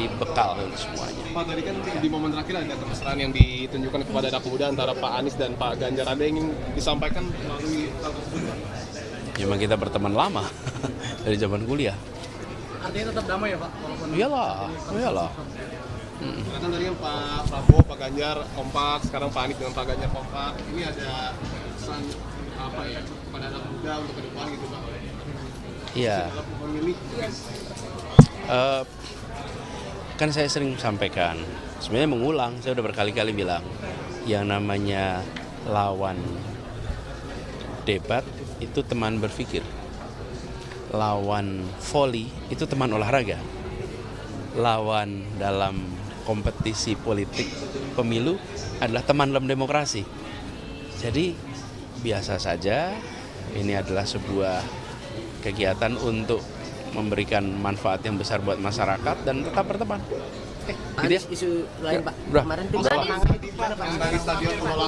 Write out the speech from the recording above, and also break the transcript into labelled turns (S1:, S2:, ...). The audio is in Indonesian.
S1: menjadi bekal untuk semuanya.
S2: Pak, tadi kan di momen terakhir ada kemesraan yang ditunjukkan kepada anak muda antara Pak Anies dan Pak Ganjar. Ada yang ingin disampaikan melalui hal tersebut, Pak?
S1: Memang kita berteman lama dari zaman kuliah.
S3: Artinya tetap damai ya Pak?
S1: Iyalah.
S2: Kan tadi kan Pak Prabowo, Pak Ganjar kompak, sekarang Pak Anies dengan Pak Ganjar kompak. Ini ada pesan apa ya kepada anak muda untuk ke depan gitu, Pak?
S1: Iya.
S2: Dalam memilih.
S1: Kan saya sering sampaikan, sebenarnya mengulang, saya udah berkali-kali bilang, yang namanya lawan debat itu teman berpikir, lawan volley itu teman olahraga, lawan dalam kompetisi politik pemilu adalah teman dalam demokrasi. Jadi biasa saja, ini adalah sebuah kegiatan untuk memberikan manfaat yang besar buat masyarakat dan tetap berteman. Gitu ya?
S3: Isu lain Pak,
S1: Bro.
S3: kemarin tim
S2: Yang dari stadion penolak